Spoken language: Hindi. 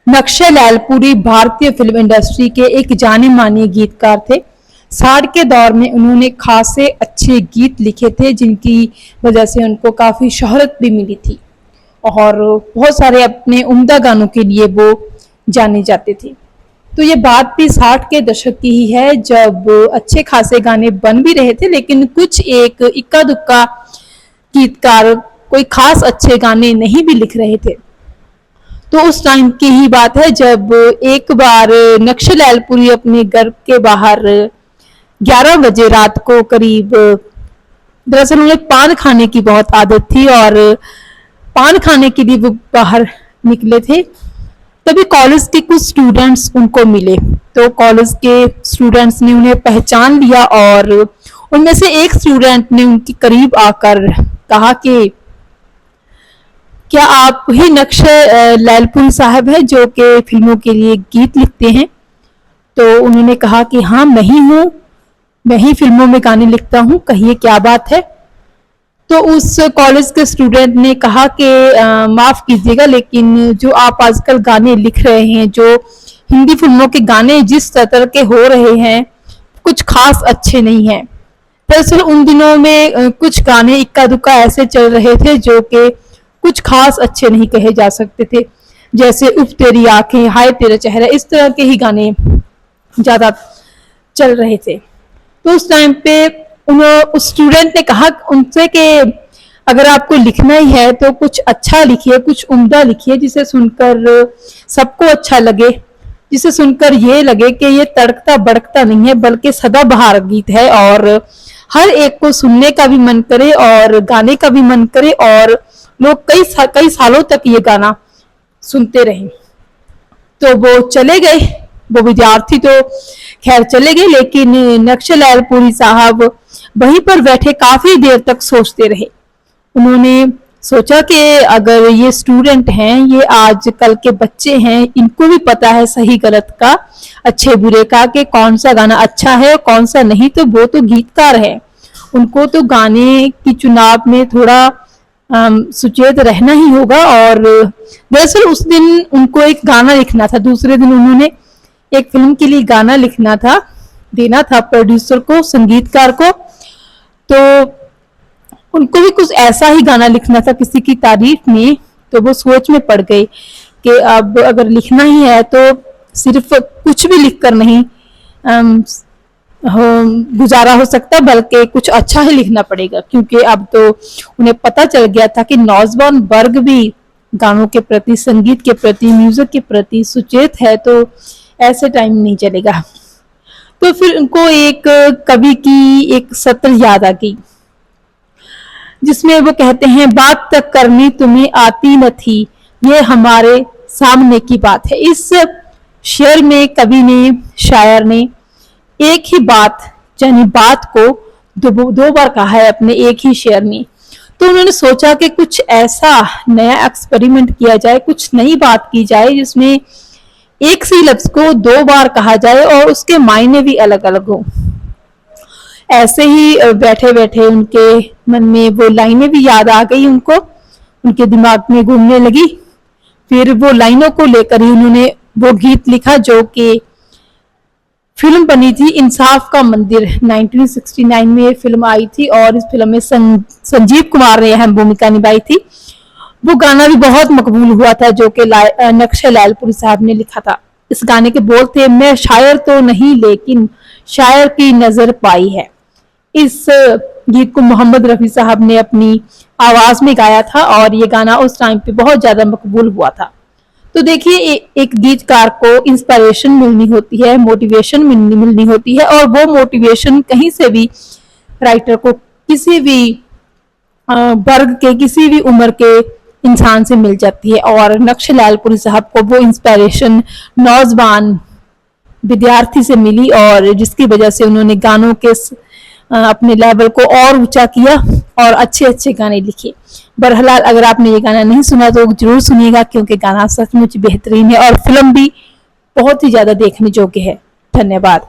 नक्शे लालपुरी भारतीय फिल्म इंडस्ट्री के एक जाने माने गीतकार थे। 60 के दौर में उन्होंने खासे अच्छे गीत लिखे थे जिनकी वजह से उनको काफी शोहरत भी मिली थी और बहुत सारे अपने उम्दा गानों के लिए वो जाने जाते थे। तो ये बात भी 60 के दशक की ही है जब अच्छे खासे गाने बन भी रहे थे, लेकिन कुछ एक इक्का दुक्का गीतकार कोई खास अच्छे गाने नहीं भी लिख रहे थे। तो उस टाइम की ही बात है जब एक बार नक्शे लालपुरी अपने घर के बाहर 11 बजे रात को करीब, दरअसल उन्हें पान खाने की बहुत आदत थी और पान खाने के लिए वो बाहर निकले थे। तभी कॉलेज के कुछ स्टूडेंट्स उनको मिले, तो कॉलेज के स्टूडेंट्स ने उन्हें पहचान लिया और उनमें से एक स्टूडेंट ने उनके करीब आकर कहा कि क्या आप ही नक्शे लालपुरी साहब हैं जो कि फिल्मों के लिए गीत लिखते हैं? तो उन्होंने कहा कि हाँ मैं ही हूँ, मैं ही फिल्मों में गाने लिखता हूँ, कहिए क्या बात है। तो उस कॉलेज के स्टूडेंट ने कहा कि माफ कीजिएगा लेकिन जो आप आजकल गाने लिख रहे हैं, जो हिंदी फिल्मों के गाने जिस तरह के हो रहे हैं कुछ खास अच्छे नहीं हैं। दरअसल उन दिनों में कुछ गाने इक्का दुक्का ऐसे चल रहे थे जो कि कुछ खास अच्छे नहीं कहे जा सकते थे, जैसे उफ तेरी आंखें, हाय तेरा चेहरा, इस तरह के ही गाने ज्यादा चल रहे थे। तो उस टाइम पे उस स्टूडेंट ने कहा उनसे कि अगर आपको लिखना ही है तो कुछ अच्छा लिखिए, कुछ उम्दा लिखिए जिसे सुनकर सबको अच्छा लगे, जिसे सुनकर ये लगे कि ये तड़कता भड़कता नहीं है बल्कि सदाबहार गीत है और हर एक को सुनने का भी मन करे और गाने का भी मन करे और लोग कई सालों तक ये गाना सुनते रहे। तो वो चले गए, वो विद्यार्थी तो खैर चले गए, लेकिन नक्शे लालपुरी साहब वहीं पर बैठे काफी देर तक सोचते रहे। उन्होंने सोचा कि अगर ये स्टूडेंट हैं, ये आजकल के बच्चे हैं, इनको भी पता है सही गलत का, अच्छे बुरे का, कि कौन सा गाना अच्छा है और कौन सा नहीं, तो वो तो गीतकार है, उनको तो गाने की चुनाव में थोड़ा सुचेत रहना ही होगा। और दरअसल उस दिन उनको एक गाना लिखना था, दूसरे दिन उन्होंने एक फिल्म के लिए गाना लिखना था, देना था प्रोड्यूसर को, संगीतकार को। तो उनको भी कुछ ऐसा ही गाना लिखना था किसी की तारीफ में। तो वो सोच में पड़ गए कि अब अगर लिखना ही है तो सिर्फ कुछ भी लिखकर नहीं गुजारा हो सकता, बल्कि कुछ अच्छा ही लिखना पड़ेगा, क्योंकि अब तो उन्हें पता चल गया था कि नौजवान वर्ग भी गानों के प्रति, संगीत के प्रति, म्यूजिक के प्रति सुचेत है, तो ऐसे टाइम नहीं चलेगा। तो फिर उनको एक कवि की एक सत्र याद आ गई जिसमें वो कहते हैं, बात तक करनी तुम्हें आती न थी, ये हमारे सामने की बात है। इस शेर में कवि ने, शायर ने एक ही बात, यानी बात को दो बार कहा है अपने एक ही शेर में। तो उन्होंने सोचा कि कुछ ऐसा नया एक्सपेरिमेंट किया जाए, कुछ नई बात की जाए जिसमें एक सी लफ्ज को 2 बार कहा जाए और उसके मायने भी अलग अलग हो। ऐसे ही बैठे बैठे उनके मन में वो लाइनें भी याद आ गई, उनको उनके दिमाग में घूमने लगी। फिर वो लाइनों को लेकर ही उन्होंने वो गीत लिखा जो कि फिल्म बनी थी इंसाफ का मंदिर। 1969 में ये फिल्म आई थी और इस फिल्म में संजीव कुमार ने अहम भूमिका निभाई थी। वो गाना भी बहुत मकबूल हुआ था जो कि नक्शे लालपुरी साहब ने लिखा था। इस गाने के बोल थे, मैं शायर तो नहीं लेकिन शायर की नजर पाई है। इस गीत को मोहम्मद रफी साहब ने अपनी आवाज में गाया था और ये गाना उस टाइम पे बहुत ज्यादा मकबूल हुआ था। तो देखिए, एक गीतकार को इंस्पिरेशन मिलनी होती है, मोटिवेशन मिलनी होती है, और वो मोटिवेशन कहीं से भी राइटर को, किसी भी वर्ग के, किसी भी उम्र के इंसान से मिल जाती है। और नक्शे लालपुरी साहब को वो इंस्पिरेशन नौजवान विद्यार्थी से मिली और जिसकी वजह से उन्होंने गानों के अपने लेवल को और ऊंचा किया और अच्छे अच्छे गाने लिखे। बहरहाल अगर आपने ये गाना नहीं सुना तो जरूर सुनिएगा, क्योंकि गाना सचमुच बेहतरीन है और फिल्म भी बहुत ही ज्यादा देखने योग्य है। धन्यवाद।